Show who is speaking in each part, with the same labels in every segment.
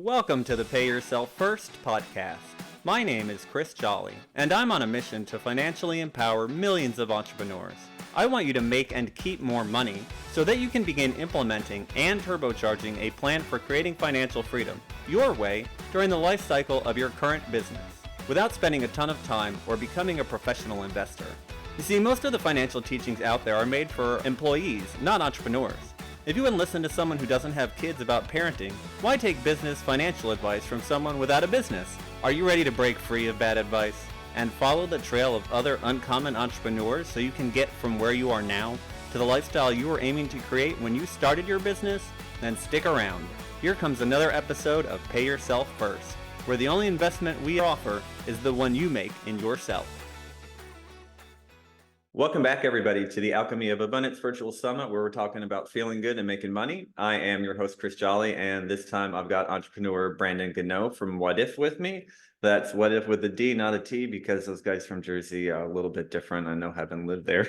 Speaker 1: Welcome to the Pay Yourself First podcast. My name is Chris Jolly, and I'm on a mission to financially empower millions of entrepreneurs. I want you to make and keep more money so that you can begin implementing and turbocharging a plan for creating financial freedom your way during the life cycle of your current business without spending a ton of time or becoming a professional investor. You see, most of the financial teachings out there are made for employees, not entrepreneurs. If you wouldn't listen to someone who doesn't have kids about parenting, why take business financial advice from someone without a business? Are you ready to break free of bad advice and follow the trail of other uncommon entrepreneurs so you can get from where you are now to the lifestyle you were aiming to create when you started your business? Then stick around. Here comes another episode of Pay Yourself First, where the only investment we offer is the one you make in yourself. Welcome back, everybody, to the Alchemy of Abundance Virtual Summit, where we're talking about feeling good and making money. I am your host, Chris Jolly, and this time I've got entrepreneur Brandon Gano from Whad with me. That's Whad with a D, not a T, because those guys from Jersey are a little bit different. I know, having lived there.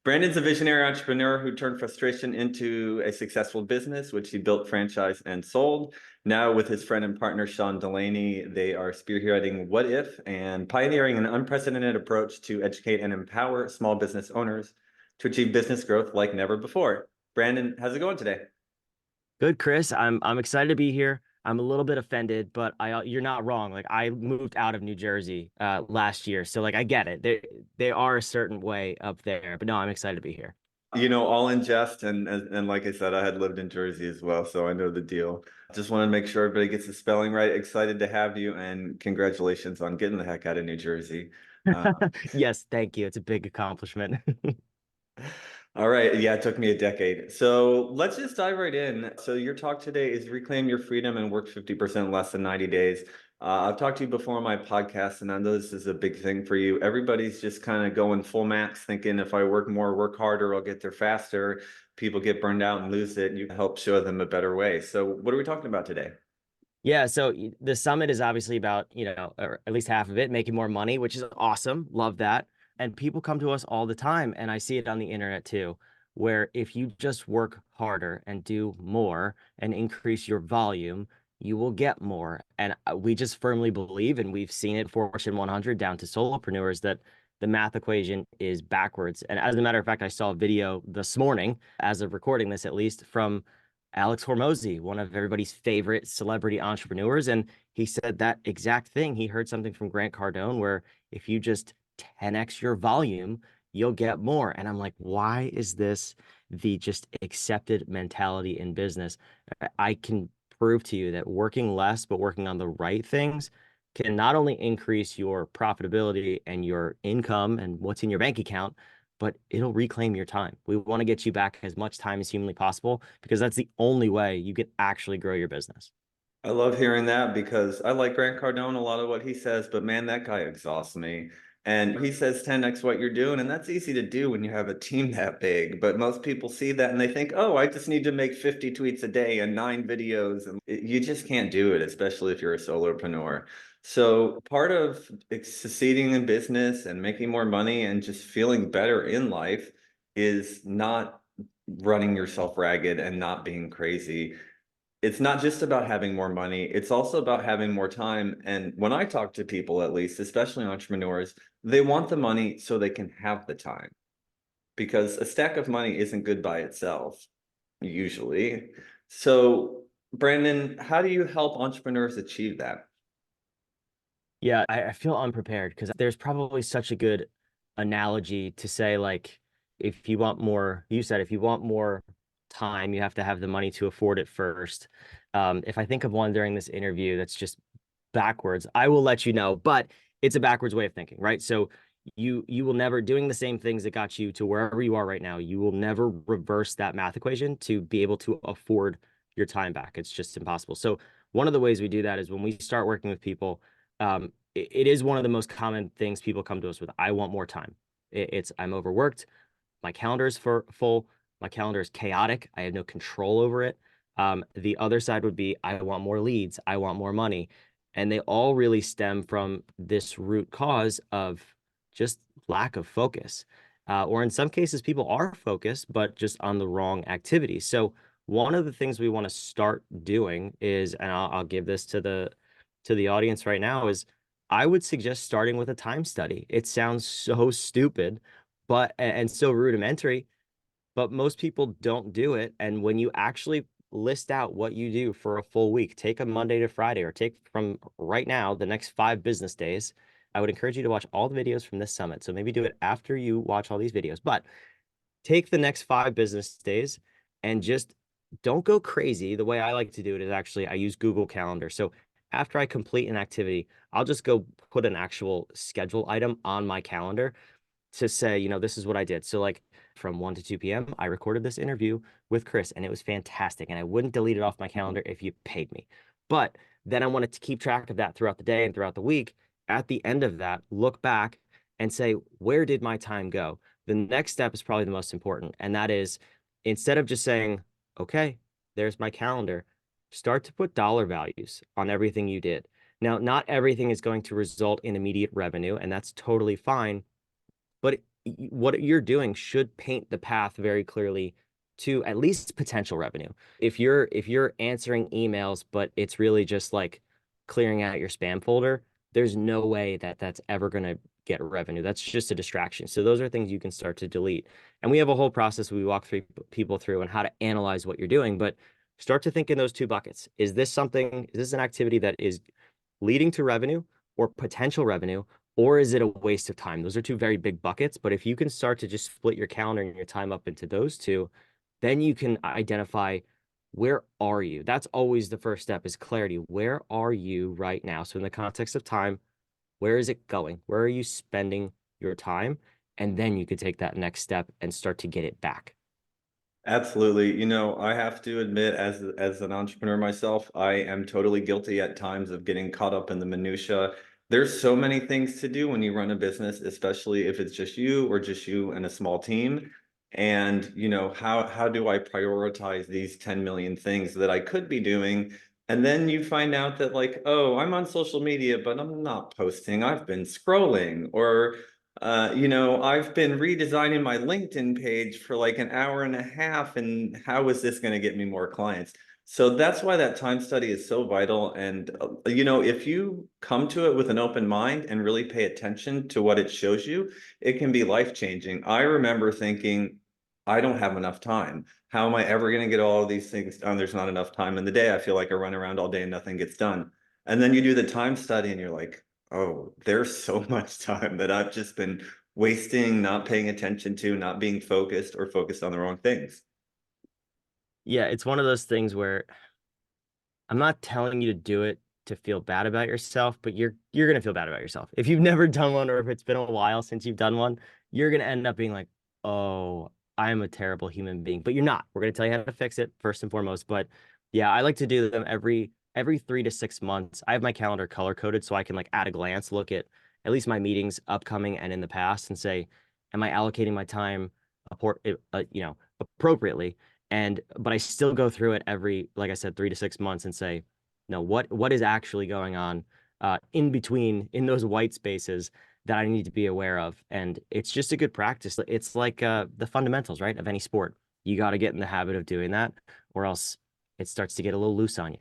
Speaker 1: Brandon's a visionary entrepreneur who turned frustration into a successful business, which he built, franchised, and sold. Now, with his friend and partner, Sean Delaney, they are spearheading What If and pioneering an unprecedented approach to educate and empower small business owners to achieve business growth like never before. Brandon, how's it going today?
Speaker 2: Good, Chris. I'm excited to be here. I'm a little bit offended, but you're not wrong. Like, I moved out of New Jersey last year, so like I get it. They are a certain way up there, but no, I'm excited to be here.
Speaker 1: You know, all in jest, and like I said, I had lived in Jersey as well, so I know the deal. Just want to make sure everybody gets the spelling right. Excited to have you, and congratulations on getting the heck out of New Jersey.
Speaker 2: Yes, thank you. It's a big accomplishment.
Speaker 1: All right. Yeah, it took me a decade. So let's just dive right in. So your talk today is Reclaim Your Freedom and Work 50% Less than 90 Days. I've talked to you before on my podcast, and I know this is a big thing for you. Everybody's just kind of going full max, thinking if I work more, work harder, I'll get there faster. People get burned out and lose it, and you help show them a better way. So what are we talking about today?
Speaker 2: Yeah, so the summit is obviously about, or at least half of it, making more money, which is awesome. Love that. And people come to us all the time, and I see it on the internet too, where if you just work harder and do more and increase your volume, you will get more. And we just firmly believe, and we've seen it Fortune 100 down to solopreneurs, that the math equation is backwards. And as a matter of fact, I saw a video this morning, as of recording this at least, from Alex Hormozy, one of everybody's favorite celebrity entrepreneurs. And he said that exact thing. He heard something from Grant Cardone where if you just 10x your volume, you'll get more. And I'm like, why is this the just accepted mentality in business? I can prove to you that working less, but working on the right things can not only increase your profitability and your income and what's in your bank account, but it'll reclaim your time. We want to get you back as much time as humanly possible because that's the only way you can actually grow your business.
Speaker 1: I love hearing that because I like Grant Cardone, a lot of what he says, but man, that guy exhausts me. And he says 10x what you're doing, and that's easy to do when you have a team that big. But most people see that and they think, oh, I just need to make 50 tweets a day and 9 videos. And you just can't do it, especially if you're a solopreneur. So part of succeeding in business and making more money and just feeling better in life is not running yourself ragged and not being crazy. It's not just about having more money, it's also about having more time. And when I talk to people, at least, especially entrepreneurs, they want the money so they can have the time. Because a stack of money isn't good by itself, usually. So, Brandon, how do you help entrepreneurs achieve that?
Speaker 2: Yeah, I feel unprepared because there's probably such a good analogy to say, like, if you want more, you said, if you want more time, you have to have the money to afford it first. If I think of one during this interview that's just backwards, I will let you know, but it's a backwards way of thinking, right? So you will never, doing the same things that got you to wherever you are right now, you will never reverse that math equation to be able to afford your time back. It's just impossible. So one of the ways we do that is when we start working with people, it is one of the most common things people come to us with. I want more time. It's I'm overworked. My calendar is full. My calendar is chaotic. I have no control over it. The other side would be I want more leads. I want more money. And they all really stem from this root cause of just lack of focus. Or in some cases, people are focused, but just on the wrong activities. So One of the things we want to start doing is, and I'll give this to the audience right now, is I would suggest starting with a time study. It sounds so stupid, but and so rudimentary, but most people don't do it. And when you actually list out what you do for a full week, take a Monday to Friday, or take from right now the next 5 business days. I would encourage you to watch all the videos from this summit. So maybe do it after you watch all these videos, but take the next 5 business days and just don't go crazy. The way I like to do it is actually I use Google Calendar. So after I complete an activity, I'll just go put an actual schedule item on my calendar to say, this is what I did. So like from 1 to 2 p.m., I recorded this interview with Chris and it was fantastic. And I wouldn't delete it off my calendar if you paid me. But then I wanted to keep track of that throughout the day and throughout the week. At the end of that, look back and say, where did my time go? The next step is probably the most important. And that is, instead of just saying, okay, there's my calendar, start to put dollar values on everything you did. Now, not everything is going to result in immediate revenue, and that's totally fine. But what you're doing should paint the path very clearly to at least potential revenue. If you're answering emails, but it's really just like clearing out your spam folder, there's no way that that's ever going to get revenue. That's just a distraction. So those are things you can start to delete. And we have a whole process we walk through people through on how to analyze what you're doing, but start to think in those two buckets. Is this an activity that is leading to revenue or potential revenue, or is it a waste of time? Those are two very big buckets. But if you can start to just split your calendar and your time up into those two, then you can identify, where are you? That's always the first step, is clarity. Where are you right now? So in the context of time, where is it going? Where are you spending your time? And then you could take that next step and start to get it back.
Speaker 1: Absolutely. I have to admit, as an entrepreneur myself, I am totally guilty at times of getting caught up in the minutia. There's so many things to do when you run a business, especially if it's just you or just you and a small team. And, how do I prioritize these 10 million things that I could be doing? And then you find out that like, oh, I'm on social media, but I'm not posting. I've been scrolling, or I've been redesigning my LinkedIn page for like an hour and a half, and how is this going to get me more clients? So that's why that time study is so vital. And, if you come to it with an open mind and really pay attention to what it shows you, it can be life-changing. I remember thinking, I don't have enough time. How am I ever going to get all of these things done? There's not enough time in the day. I feel like I run around all day and nothing gets done. And then you do the time study and you're like, oh, there's so much time that I've just been wasting, not paying attention to, not being focused, or focused on the wrong things.
Speaker 2: Yeah, it's one of those things where I'm not telling you to do it to feel bad about yourself, but you're gonna feel bad about yourself. If you've never done one, or if it's been a while since you've done one, you're gonna end up being like, oh, I'm a terrible human being. But you're not. We're gonna tell you how to fix it first and foremost. But yeah, I like to do them every 3 to 6 months. I have my calendar color coded so I can, like, at a glance look at least my meetings upcoming and in the past and say, am I allocating my time appropriately? And but I still go through it every, like I said, 3 to 6 months and say, no, what is actually going on in between, in those white spaces, that I need to be aware of. And it's just a good practice. It's like the fundamentals, right, of any sport. You got to get in the habit of doing that, or else it starts to get a little loose on you.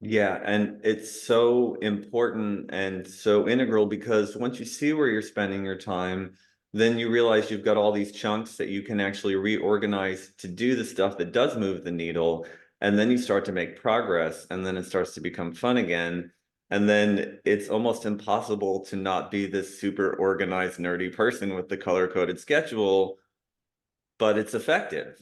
Speaker 1: Yeah, and it's so important and so integral, because once you see where you're spending your time, then you realize you've got all these chunks that you can actually reorganize to do the stuff that does move the needle. And then you start to make progress, and then it starts to become fun again. And then it's almost impossible to not be this super organized, nerdy person with the color-coded schedule, but it's effective.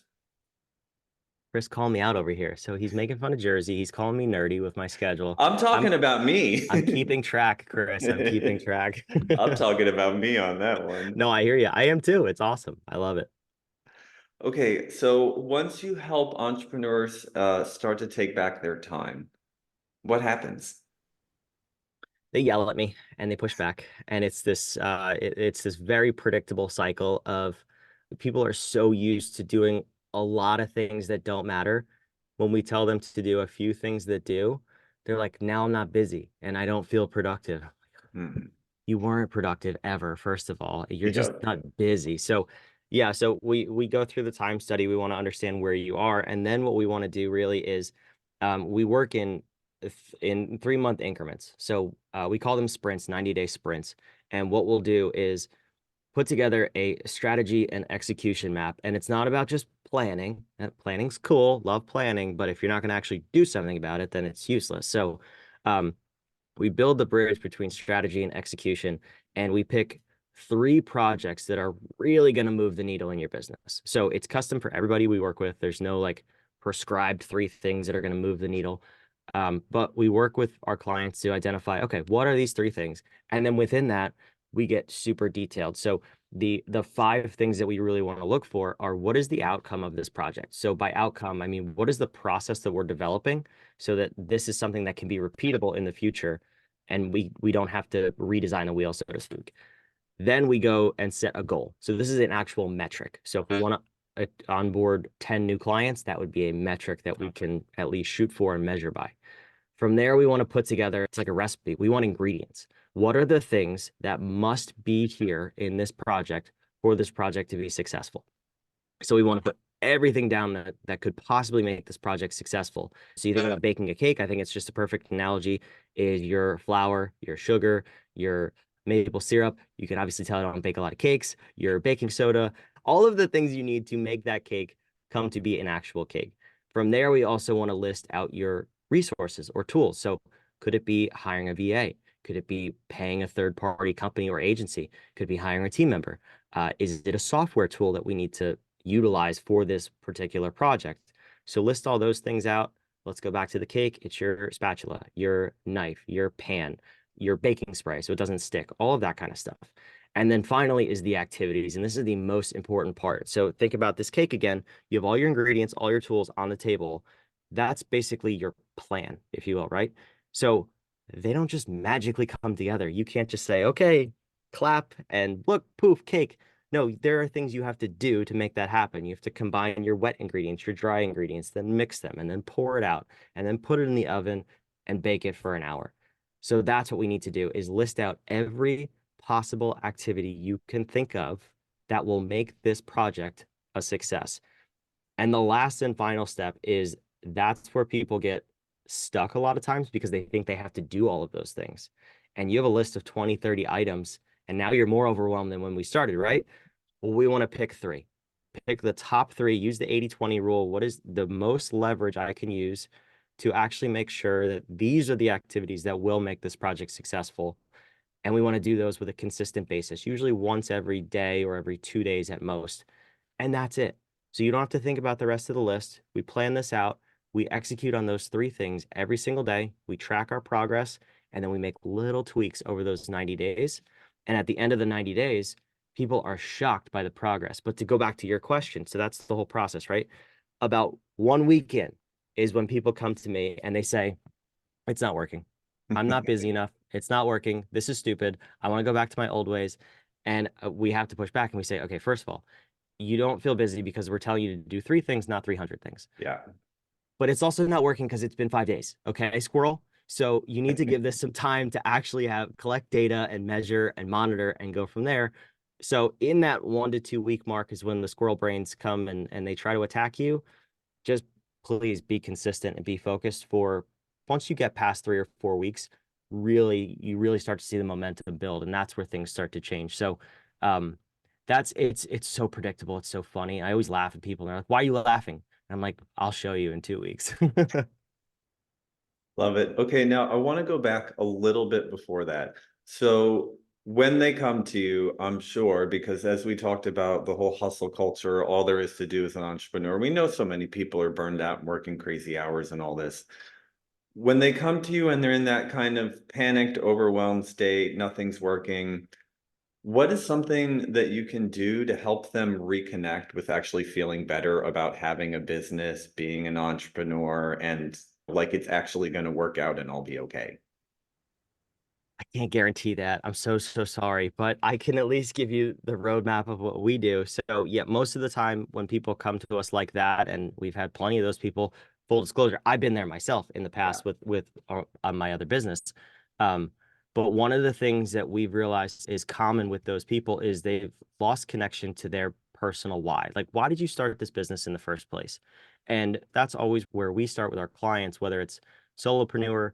Speaker 2: Chris calling me out over here. So he's making fun of Jersey. He's calling me nerdy with my schedule.
Speaker 1: I'm
Speaker 2: I'm
Speaker 1: talking about me.
Speaker 2: I'm keeping track, Chris. I'm keeping track.
Speaker 1: I'm talking about me on that one.
Speaker 2: No, I hear you. I am too. It's awesome. I love it.
Speaker 1: Okay, so once you help entrepreneurs start to take back their time, what happens?
Speaker 2: They yell at me and they push back, and it's this very predictable cycle of, people are so used to doing a lot of things that don't matter. When we tell them to do a few things that do, they're like, now I'm not busy and I don't feel productive.
Speaker 1: Hmm.
Speaker 2: You weren't productive ever, first of all. You're just
Speaker 1: Yeah.
Speaker 2: not busy. So Yeah, so we go through the time study. We want to understand where you are, and then what we want to do really is we work in 3-month increments. So we call them sprints, 90-day sprints. And what we'll do is put together a strategy and execution map. And it's not about just planning. Planning's cool, love planning, but if you're not going to actually do something about it, then it's useless. So um, we build the bridge between strategy and execution, and we pick 3 projects that are really going to move the needle in your business. So it's custom for everybody we work with. There's no like prescribed 3 things that are going to move the needle. But we work with our clients to identify, okay, what are these 3 things? And then within that, we get super detailed. So the 5 things that we really want to look for are, what is the outcome of this project? So by outcome, I mean, what is the process that we're developing so that this is something that can be repeatable in the future, and we don't have to redesign the wheel, so to speak. Then we go and set a goal. So this is an actual metric. So if we want to onboard 10 new clients, that would be a metric that we can at least shoot for and measure by. From there, we want to put together, it's like a recipe. We want ingredients. What are the things that must be here in this project for this project to be successful? So we want to put everything down that could possibly make this project successful. So you think about baking a cake, I think it's just a perfect analogy, is your flour, your sugar, your maple syrup. You can obviously tell I don't bake a lot of cakes, your baking soda, all of the things you need to make that cake come to be an actual cake. From there, we also want to list out your resources or tools. So could it be hiring a VA? Could it be paying a third-party company or agency? Could it be hiring a team member? Is it a software tool that we need to utilize for this particular project? So list all those things out. Let's go back to the cake. It's your spatula, your knife, your pan, your baking spray so it doesn't stick, all of that kind of stuff. And then finally is the activities. And this is the most important part. So think about this cake again. You have all your ingredients, all your tools on the table. That's basically your plan, if you will, right? So they don't just magically come together. You can't just say, okay, clap and look, poof, cake. No, there are things you have to do to make that happen. You have to combine your wet ingredients, your dry ingredients, then mix them and then pour it out and then put it in the oven and bake it for an hour. So that's what we need to do, is list out every possible activity you can think of that will make this project a success. And the last and final step is, that's where people get stuck a lot of times because they think they have to do all of those things. And you have a list of 20, 30 items, and now you're more overwhelmed than when we started, right? Well, we want to pick 3. Pick the top 3, use the 80-20 rule. What is the most leverage I can use to actually make sure that these are the activities that will make this project successful? And we want to do those with a consistent basis, usually once every day or every 2 days at most. And that's it. So you don't have to think about the rest of the list. We plan this out. We execute on those 3 things every single day. We track our progress, and then we make little tweaks over those 90 days. And at the end of the 90 days, people are shocked by the progress. But to go back to your question, so that's the whole process, right? About 1 week in is when people come to me and they say, it's not working. I'm not busy enough. It's not working. This is stupid. I want to go back to my old ways. And we have to push back and we say, okay, first of all, you don't feel busy because we're telling you to do 3 things, not 300 things.
Speaker 1: Yeah.
Speaker 2: But it's also not working because it's been 5 days. Okay, squirrel. So you need to give this some time to actually collect data and measure and monitor and go from there. So in that 1 to 2 week mark is when the squirrel brains come and they try to attack you. Just please be consistent and be focused. For once you get past 3 or 4 weeks, you really start to see the momentum build, and that's where things start to change. So it's so predictable. It's so funny. I always laugh at people. They're like, why are you laughing? And I'm like, I'll show you in 2 weeks.
Speaker 1: Love it. Okay, now I want to go back a little bit before that. So when they come to you, I'm sure, because as we talked about the whole hustle culture, all there is to do as an entrepreneur, we know so many people are burned out and working crazy hours and all this. When they come to you and they're in that kind of panicked, overwhelmed state, nothing's working, what is something that you can do to help them reconnect with actually feeling better about having a business, being an entrepreneur, and like it's actually going to work out and all be okay?
Speaker 2: I can't guarantee that. I'm so, so sorry, but I can at least give you the roadmap of what we do. So, yeah, most of the time when people come to us like that, and we've had plenty of those people, full disclosure, I've been there myself in the
Speaker 1: Yeah.
Speaker 2: past with on my other business. Um, but one of the things that we've realized is common with those people is they've lost connection to their personal why. Like, why did you start this business in the first place? And that's always where we start with our clients, whether it's solopreneur,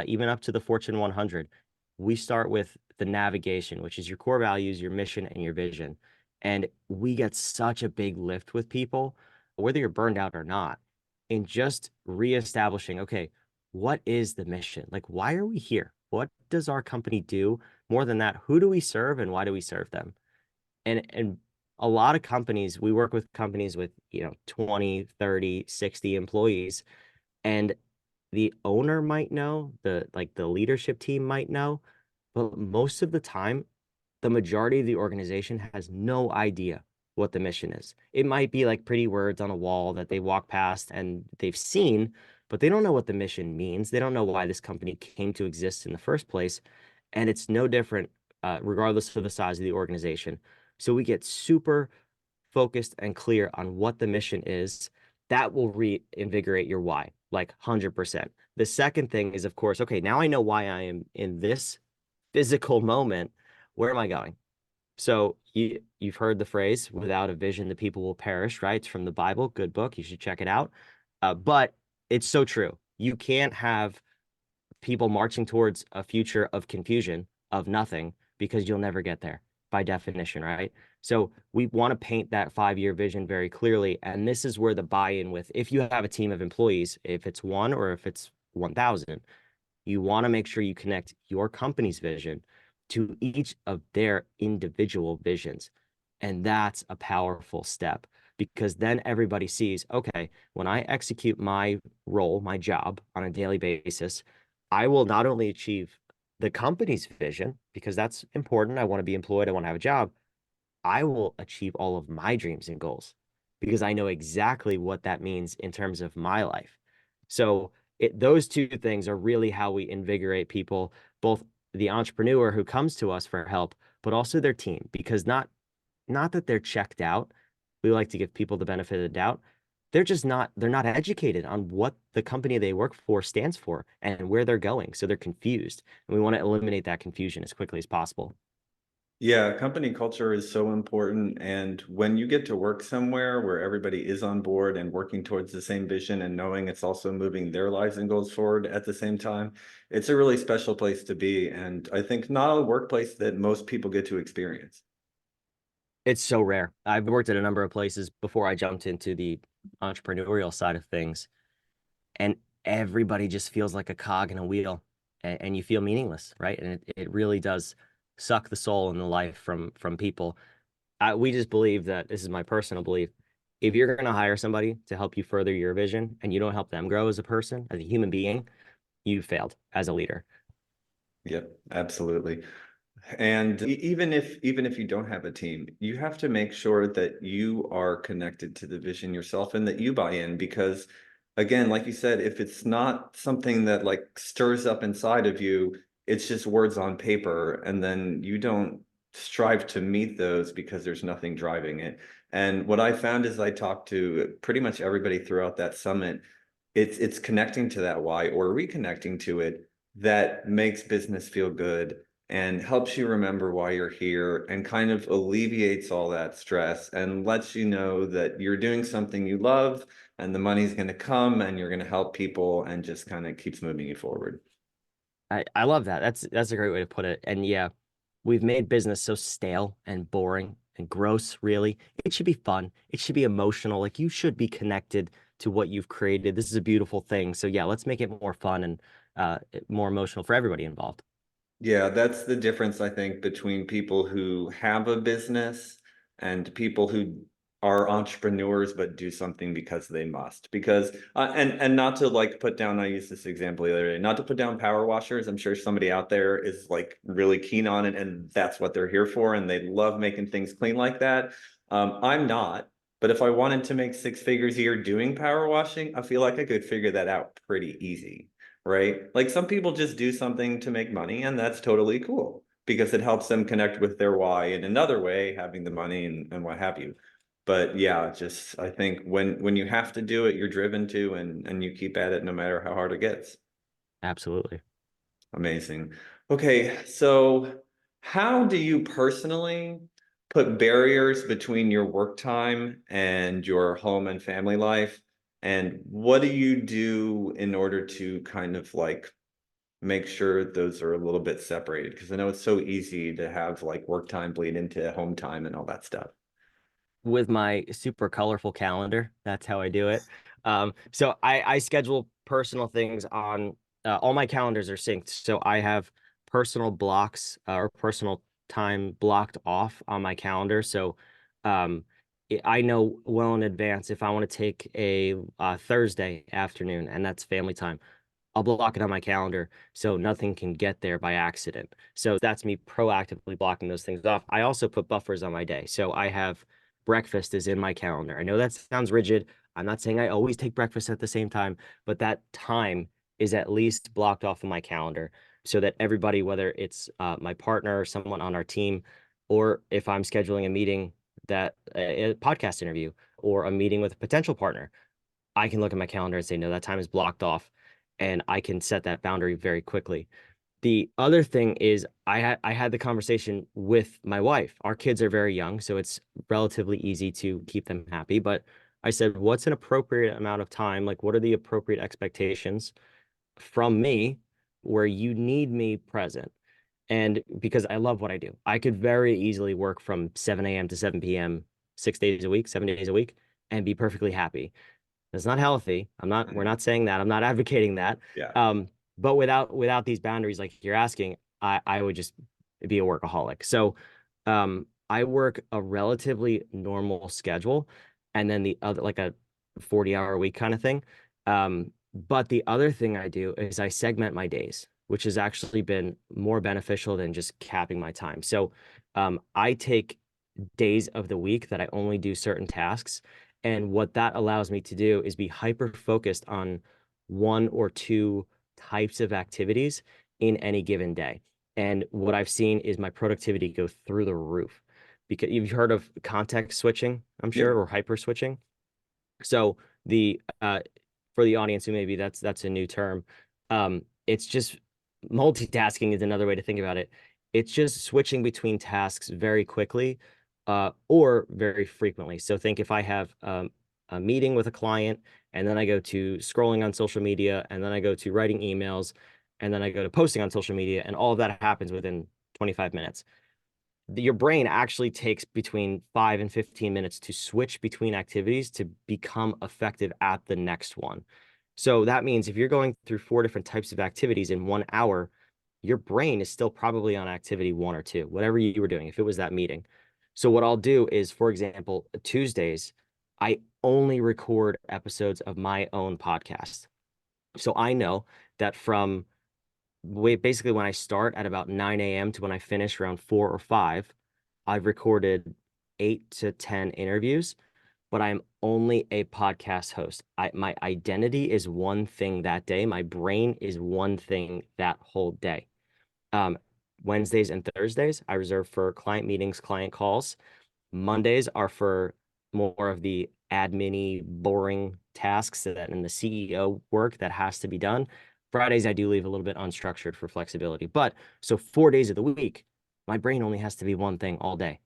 Speaker 2: even up to the Fortune 100. We start with the navigation, which is your core values, your mission, and your vision. And we get such a big lift with people, whether you're burned out or not, in just reestablishing, okay, what is the mission? Like, why are we here? What does our company do? More than that, who do we serve and why do we serve them? And a lot of companies, we work with companies with, 20, 30, 60 employees, and the owner might know, the leadership team might know, but most of the time, the majority of the organization has no idea what the mission is. It might be like pretty words on a wall that they walk past and they've seen, but they don't know what the mission means. They don't know why this company came to exist in the first place. And it's no different, regardless of the size of the organization. So we get super focused and clear on what the mission is. That will reinvigorate your why, like 100%. The second thing is, of course, okay, now I know why I am in this physical moment. Where am I going? So you've heard the phrase, without a vision, the people will perish, right? It's from the Bible, good book. You should check it out. But it's so true. You can't have people marching towards a future of confusion, of nothing, because you'll never get there by definition, right? So we want to paint that 5-year vision very clearly. And this is where the buy-in with, if you have a team of employees, if it's one or if it's 1,000, you want to make sure you connect your company's vision to each of their individual visions. And that's a powerful step because then everybody sees, okay, when I execute my role, my job on a daily basis, I will not only achieve the company's vision, because that's important. I want to be employed, I want to have a job. I will achieve all of my dreams and goals because I know exactly what that means in terms of my life. So those two things are really how we invigorate people, both the entrepreneur who comes to us for help, but also their team, because not that they're checked out. We like to give people the benefit of the doubt. They're not educated on what the company they work for stands for and where they're going. So they're confused. And we want to eliminate that confusion as quickly as possible.
Speaker 1: Yeah, company culture is so important. And when you get to work somewhere where everybody is on board and working towards the same vision and knowing it's also moving their lives and goals forward at the same time, it's a really special place to be. And I think not a workplace that most people get to experience.
Speaker 2: It's so rare. I've worked at a number of places before I jumped into the entrepreneurial side of things, and everybody just feels like a cog in a wheel, and you feel meaningless, right? And it really does suck the soul and the life from people. We just believe that this is my personal belief. If you're going to hire somebody to help you further your vision and you don't help them grow as a person, as a human being, you failed as a leader.
Speaker 1: Yep, absolutely. And even if you don't have a team, you have to make sure that you are connected to the vision yourself and that you buy in because again, like you said, if it's not something that like stirs up inside of you, it's just words on paper and then you don't strive to meet those because there's nothing driving it. And what I found is I talked to pretty much everybody throughout that summit. It's connecting to that why or reconnecting to it that makes business feel good and helps you remember why you're here and kind of alleviates all that stress and lets you know that you're doing something you love and the money's going to come and you're going to help people and just kind of keeps moving you forward.
Speaker 2: I love that. That's a great way to put it. And yeah, we've made business so stale and boring and gross, really. It should be fun. It should be emotional. Like you should be connected to what you've created. This is a beautiful thing. So yeah, let's make it more fun and more emotional for everybody involved.
Speaker 1: Yeah, that's the difference, I think, between people who have a business and people who are entrepreneurs but do something because they must. Because and not to like put down, I used this example the other day, not to put down power washers. I'm sure somebody out there is like really keen on it and that's what they're here for and they love making things clean like that. I'm not, but if I wanted to make 6 figures a year doing power washing, I feel like I could figure that out pretty easy, right? Like some people just do something to make money, and that's totally cool because it helps them connect with their why in another way, having the money and what have you. But yeah, just I think when you have to do it, you're driven to and you keep at it no matter how hard it gets.
Speaker 2: Absolutely.
Speaker 1: Amazing. Okay, so how do you personally put barriers between your work time and your home and family life? And what do you do in order to kind of like make sure those are a little bit separated? Because I know it's so easy to have like work time bleed into home time and all that stuff.
Speaker 2: With my super colorful calendar. That's how I do it. So I schedule personal things on all my calendars are synced. So I have personal blocks or personal time blocked off on my calendar. So um, I know well in advance if I want to take a Thursday afternoon, and that's family time. I'll block it on my calendar so nothing can get there by accident. So that's me proactively blocking those things off. I also put buffers on my day. So I have breakfast is in my calendar. I know that sounds rigid. I'm not saying I always take breakfast at the same time, but that time is at least blocked off of my calendar so that everybody, whether it's my partner or someone on our team, or if I'm scheduling a meeting that a podcast interview or a meeting with a potential partner, I can look at my calendar and say, no, that time is blocked off, and I can set that boundary very quickly. The other thing is I had the conversation with my wife. Our kids are very young, so it's relatively easy to keep them happy. But I said, what's an appropriate amount of time? Like, what are the appropriate expectations from me where you need me present? And because I love what I do, I could very easily work from 7 a.m. to 7 p.m., 6 days a week, 7 days a week, and be perfectly happy. It's not healthy. We're
Speaker 1: Mhm.
Speaker 2: not saying that. I'm not advocating that.
Speaker 1: Yeah.
Speaker 2: But without these boundaries, like you're asking, I would just be a workaholic. So I work a relatively normal schedule, and then the other like a 40-hour week kind of thing. But the other thing I do is I segment my days, which has actually been more beneficial than just capping my time. So I take days of the week that I only do certain tasks. And what that allows me to do is be hyper focused on one or two types of activities in any given day. And what I've seen is my productivity go through the roof. Because you've heard of context switching, I'm sure,
Speaker 1: Yep.
Speaker 2: or hyper switching. So the for the audience who maybe that's a new term, it's just multitasking is another way to think about it. It's just switching between tasks very quickly, or very frequently. So think if I have a meeting with a client, and then I go to scrolling on social media, and then I go to writing emails, and then I go to posting on social media, and all of that happens within 25 minutes. Your brain actually takes between 5 and 15 minutes to switch between activities to become effective at the next one. So that means if you're going through 4 different types of activities in 1 hour, your brain is still probably on activity one or two, whatever you were doing, if it was that meeting. So what I'll do is, for example, Tuesdays, I only record episodes of my own podcast. So I know that from basically when I start at about 9 a.m. to when I finish around 4 or 5, I've recorded 8 to 10 interviews, but I'm only a podcast host. My identity is one thing that day. My brain is one thing that whole day. Um, Wednesdays and Thursdays, I reserve for client meetings, client calls. Mondays are for more of the admin boring tasks that in the CEO work that has to be done. Fridays, I do leave a little bit unstructured for flexibility. But so 4 days of the week, my brain only has to be one thing all day.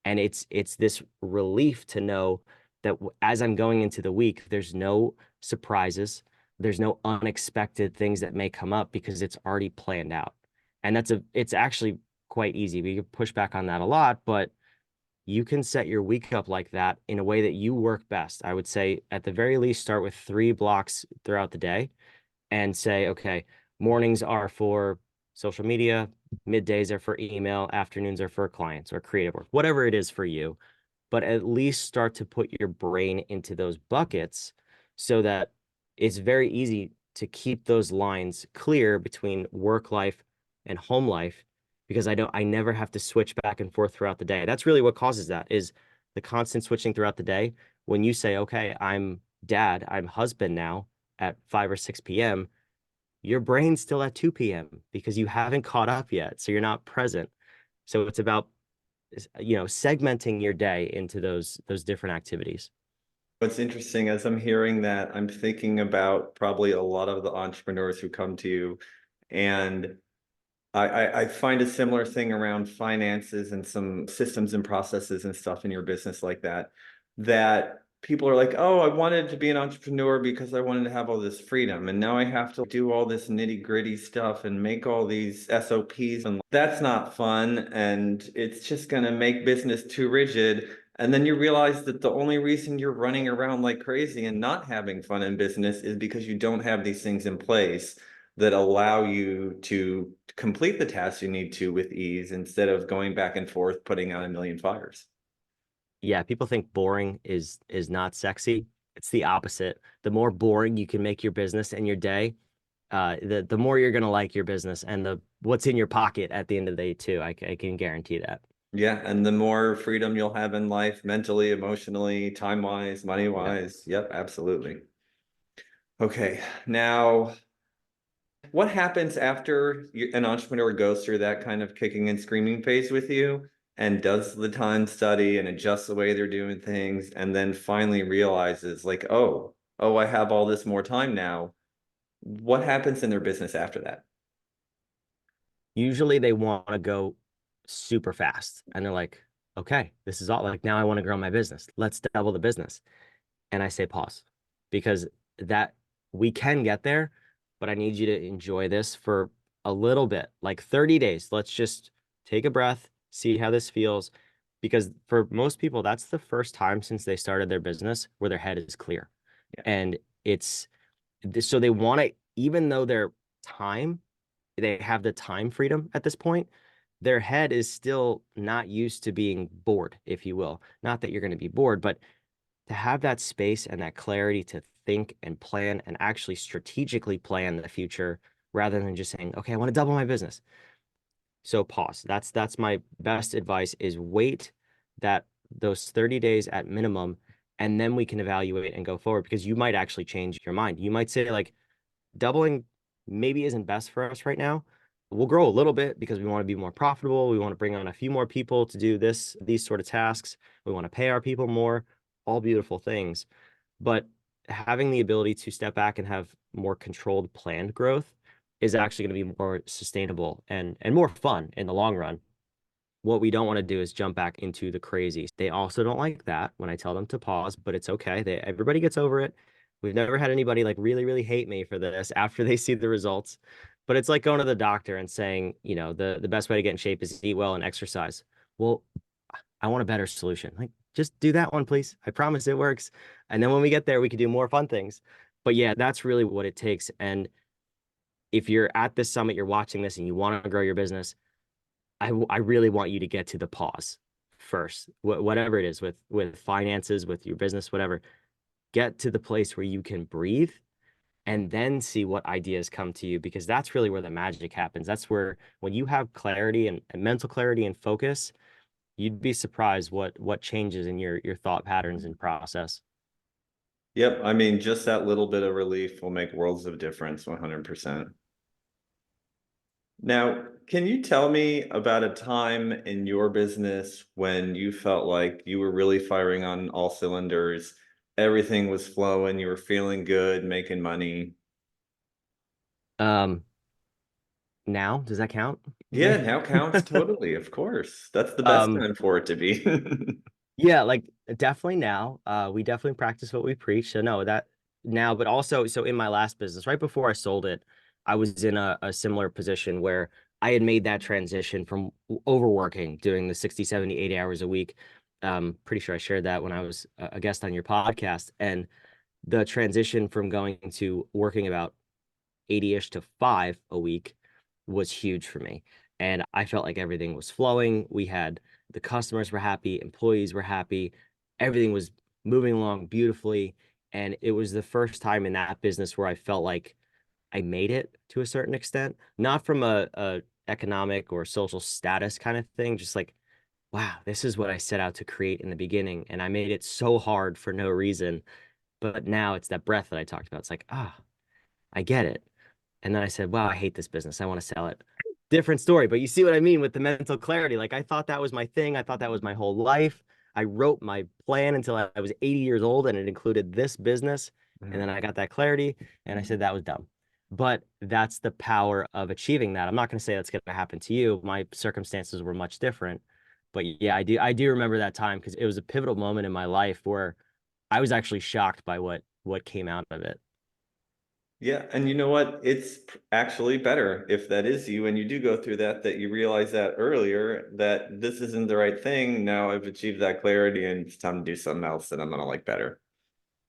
Speaker 2: And it's this relief to know that as I'm going into the week, there's no surprises, there's no unexpected things that may come up because it's already planned out. And it's actually quite easy. We can push back on that a lot, but you can set your week up like that in a way that you work best. I would say at the very least, start with 3 blocks throughout the day and say, okay, mornings are for social media, middays are for email, afternoons are for clients or creative work, whatever it is for you. But at least start to put your brain into those buckets so that it's very easy to keep those lines clear between work life and home life, because I never have to switch back and forth throughout the day. That's really what causes that is the constant switching throughout the day. When you say, okay, I'm dad, I'm husband now at 5 or 6 p.m., your brain's still at 2 p.m. because you haven't caught up yet. So you're not present. So it's about, segmenting your day into those different activities.
Speaker 1: What's interesting as I'm hearing that, I'm thinking about probably a lot of the entrepreneurs who come to you, and I find a similar thing around finances and some systems and processes and stuff in your business like that, that people are like, oh, I wanted to be an entrepreneur because I wanted to have all this freedom. And now I have to do all this nitty-gritty stuff and make all these SOPs. And that's not fun. And it's just going to make business too rigid. And then you realize that the only reason you're running around like crazy and not having fun in business is because you don't have these things in place that allow you to complete the tasks you need to with ease instead of going back and forth, putting out a million fires.
Speaker 2: Yeah, people think boring is not sexy. It's the opposite. The more boring you can make your business and your day, the more you're gonna like your business and the what's in your pocket at the end of the day too. I can guarantee that.
Speaker 1: Yeah, and the more freedom you'll have in life, mentally, emotionally, time-wise,
Speaker 2: Yeah.
Speaker 1: money-wise. Yep, absolutely. Okay, now what happens after an entrepreneur goes through that kind of kicking and screaming phase with you and does the time study and adjusts the way they're doing things and then finally realizes like, oh, I have all this more time now. What happens in their business after that?
Speaker 2: Usually they want to go super fast and they're like, okay, this is all like now I want to grow my business. Let's double the business. And I say pause because that we can get there, but I need you to enjoy this for a little bit, like 30 days. Let's just take a breath, see how this feels. Because for most people, that's the first time since they started their business where their head is clear.
Speaker 1: Yeah.
Speaker 2: And it's so they want to, even though their time, they have the time freedom at this point, their head is still not used to being bored, if you will. Not that you're going to be bored, but to have that space and that clarity to think and plan and actually strategically plan the future rather than just saying, okay, I want to double my business. So pause. That's my best advice is wait that those 30 days at minimum, and then we can evaluate and go forward because you might actually change your mind. You might say like doubling maybe isn't best for us right now. We'll grow a little bit because we want to be more profitable. We want to bring on a few more people to do these sort of tasks. We want to pay our people more, all beautiful things. But having the ability to step back and have more controlled planned growth is actually going to be more sustainable and more fun in the long run. What we don't want to do is jump back into the crazy. They also don't like that when I tell them to pause, but it's okay. Everybody gets over it. We've never had anybody like really, really hate me for this after they see the results. But it's like going to the doctor and saying, the best way to get in shape is eat well and exercise. Well, I want a better solution. Like, just do that one, please. I promise it works. And then when we get there, we can do more fun things. But yeah, that's really what it takes. And if you're at this summit, you're watching this and you want to grow your business, I really want you to get to the pause first, whatever it is with finances, with your business, whatever. Get to the place where you can breathe and then see what ideas come to you because that's really where the magic happens. That's where when you have clarity and mental clarity and focus, you'd be surprised what changes in your thought patterns and process.
Speaker 1: Yep. I mean, just that little bit of relief will make worlds of difference, 100%. Now, can you tell me about a time in your business when you felt like you were really firing on all cylinders, everything was flowing, you were feeling good, making money?
Speaker 2: Um, Now, does that count?
Speaker 1: Yeah, now counts totally, of course. That's the best
Speaker 2: Um,
Speaker 1: time for it to be.
Speaker 2: yeah, like definitely now. We definitely practice what we preach. So no, that now, but also so in my last business, right before I sold it, I was in a similar position where I had made that transition from overworking, doing the 60, 70, 80 hours a week. Pretty sure I shared that when I was a guest on your podcast. And the transition from going to working about 80-ish to 5 a week was huge for me. And I felt like everything was flowing. We had the customers were happy, employees were happy, everything was moving along beautifully. And it was the first time in that business where I felt like I made it to a certain extent, not from a economic or social status kind of thing, just like, wow, this is what I set out to create in the beginning. And I made it so hard for no reason. But now it's that breath that I talked about. It's like, I get it. And then I said, wow, I hate this business. I want to sell it. Different story. But you see what I mean with the mental clarity. Like I thought that was my thing. I thought that was my whole life. I wrote my plan until I was 80 years old and it included this business. And then I got that clarity and I said that was dumb. But that's the power of achieving that. I'm not going to say that's going to happen to you. My circumstances were much different. But yeah, I do remember that time because it was a pivotal moment in my life where I was actually shocked by what came out of it.
Speaker 1: Yeah, and you know what? It's actually better if that is you and you do go through that, that you realize that earlier, that this isn't the right thing. Now I've achieved that clarity and it's time to do something else that I'm gonna like better.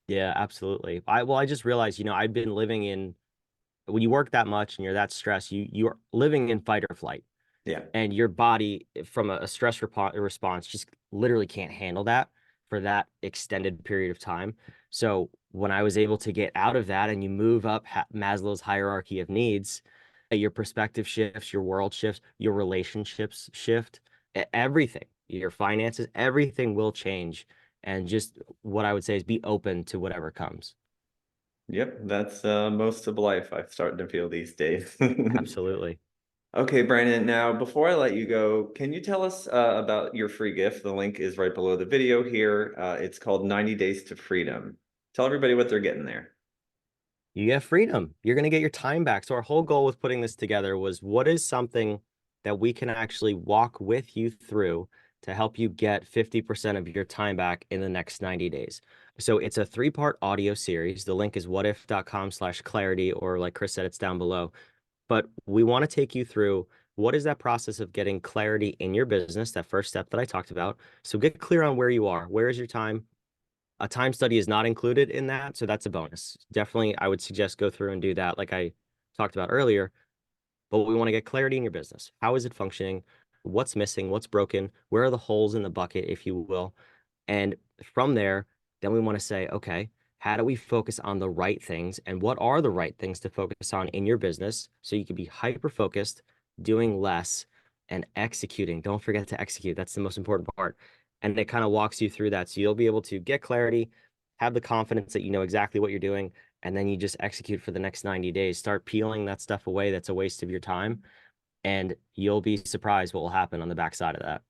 Speaker 2: Yeah, absolutely. I just realized, I've been living in when you work that much and you're that stressed, you're living in fight or flight.
Speaker 1: Yeah.
Speaker 2: And your body from a stress response just literally can't handle that for that extended period of time. So when I was able to get out of that and you move up Maslow's hierarchy of needs, your perspective shifts, your world shifts, your relationships shift, everything, your finances, everything will change. And just what I would say is be open to whatever comes.
Speaker 1: Yep, that's most of life I've started to feel these days.
Speaker 2: Absolutely.
Speaker 1: Okay, Brandon, now before I let you go, can you tell us about your free gift? The link is right below the video here. It's called 90 Days to Freedom. Tell everybody what they're getting there.
Speaker 2: You get freedom. You're going to get your time back. So our whole goal with putting this together was what is something that we can actually walk with you through to help you get 50% of your time back in the next 90 days. So it's a 3-part audio series. The link is whatif.com/clarity, or like Chris said, it's down below. But we want to take you through what is that process of getting clarity in your business, that first step that I talked about. So get clear on where you are. Where is your time? A time study is not included in that, so that's a bonus. Definitely, I would suggest go through and do that, like I talked about earlier. But we want to get clarity in your business. How is it functioning? What's missing? What's broken? Where are the holes in the bucket, if you will? And from there, then we want to say, okay, how do we focus on the right things? And what are the right things to focus on in your business so you can be hyper focused, doing less, and executing? Don't forget to execute. That's the most important part. And it kind of walks you through that. So you'll be able to get clarity, have the confidence that you know exactly what you're doing, and then you just execute for the next 90 days. Start peeling that stuff away that's a waste of your time, and you'll be surprised what will happen on the backside of that.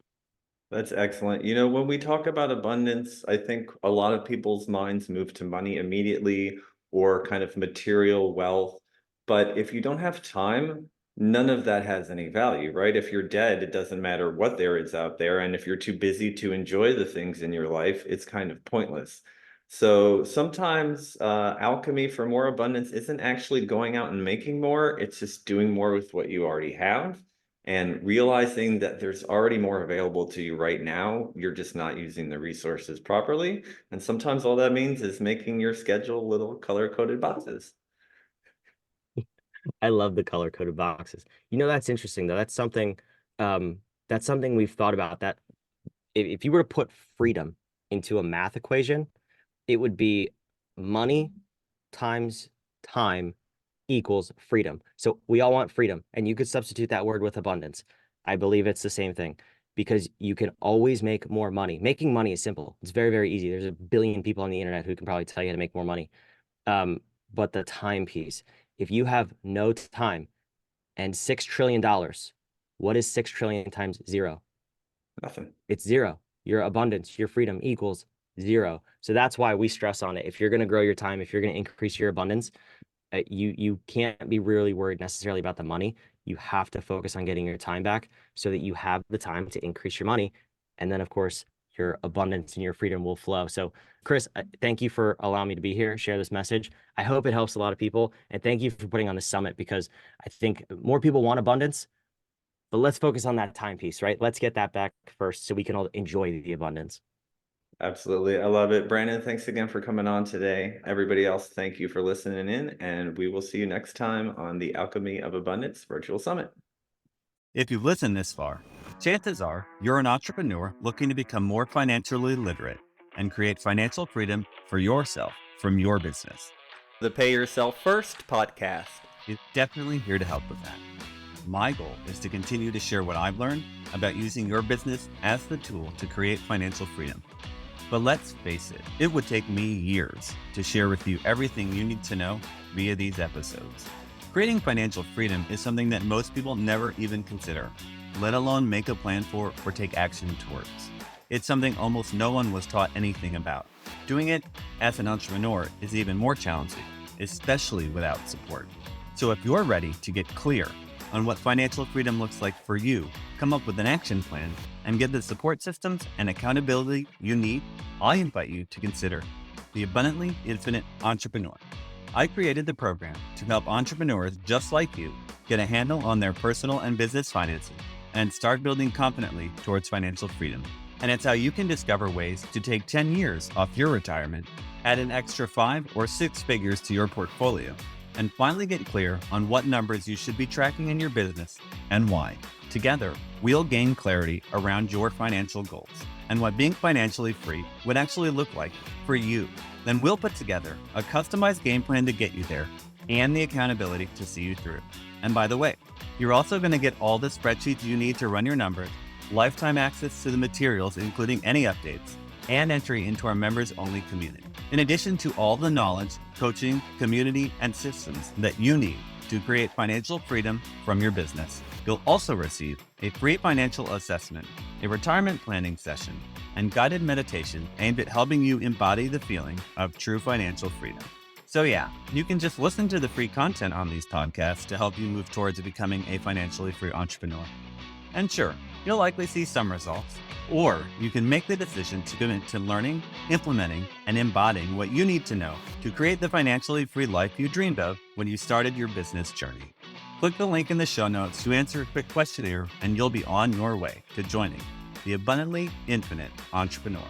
Speaker 1: That's excellent. You know, when we talk about abundance, I think a lot of people's minds move to money immediately or kind of material wealth. But if you don't have time, none of that has any value, right? If you're dead, it doesn't matter what there is out there. And if you're too busy to enjoy the things in your life, it's kind of pointless. So sometimes alchemy for more abundance isn't actually going out and making more, it's just doing more with what you already have and realizing that there's already more available to you right now. You're just not using the resources properly. And sometimes all that means is making your schedule little color-coded boxes.
Speaker 2: I love the color coded boxes. That's interesting though. That's something we've thought about that if you were to put freedom into a math equation, it would be money times time equals freedom. So we all want freedom, and you could substitute that word with abundance. I believe it's the same thing because you can always make more money. Making money is simple. It's very, very easy. There's a billion people on the internet who can probably tell you how to make more money. Um, but the time piece, if you have no time and $6 trillion, what is 6 trillion times zero?
Speaker 1: Nothing.
Speaker 2: It's zero. Your abundance, your freedom equals zero. So that's why we stress on it. If you're going to grow your time, if you're going to increase your abundance, you can't be really worried necessarily about the money. You have to focus on getting your time back so that you have the time to increase your money. And then, of course, your abundance and your freedom will flow. So, Chris, thank you for allowing me to be here, share this message. I hope it helps a lot of people. And thank you for putting on the summit because I think more people want abundance, but let's focus on that time piece, right? Let's get that back first so we can all enjoy the abundance.
Speaker 1: Absolutely. I love it. Brandon, thanks again for coming on today. Everybody else, thank you for listening in, and we will see you next time on the Alchemy of Abundance Virtual Summit.
Speaker 3: If you've listened this far, chances are you're an entrepreneur looking to become more financially literate and create financial freedom for yourself from your business.
Speaker 1: The Pay Yourself First podcast
Speaker 3: It's definitely here to help with that. My goal is to continue to share what I've learned about using your business as the tool to create financial freedom. But let's face it, it would take me years to share with you everything you need to know via these episodes. Creating financial freedom is something that most people never even consider, let alone make a plan for or take action towards. It's something almost no one was taught anything about. Doing it as an entrepreneur is even more challenging, especially without support. So if you're ready to get clear on what financial freedom looks like for you, come up with an action plan, and get the support systems and accountability you need, I invite you to consider the Abundantly Infinite Entrepreneur. I created the program to help entrepreneurs just like you get a handle on their personal and business finances and start building confidently towards financial freedom. And it's how you can discover ways to take 10 years off your retirement, add an extra 5 or 6 figures to your portfolio, and finally get clear on what numbers you should be tracking in your business and why. Together, we'll gain clarity around your financial goals and what being financially free would actually look like for you. Then we'll put together a customized game plan to get you there and the accountability to see you through. And by the way, you're also going to get all the spreadsheets you need to run your numbers, lifetime access to the materials, including any updates, and entry into our members-only community. In addition to all the knowledge, coaching, community, and systems that you need to create financial freedom from your business, you'll also receive a free financial assessment, a retirement planning session, and guided meditation aimed at helping you embody the feeling of true financial freedom. So yeah, you can just listen to the free content on these podcasts to help you move towards becoming a financially free entrepreneur. And sure, you'll likely see some results, or you can make the decision to commit to learning, implementing, and embodying what you need to know to create the financially free life you dreamed of when you started your business journey. Click the link in the show notes to answer a quick questionnaire, and you'll be on your way to joining the Abundantly Infinite Entrepreneur.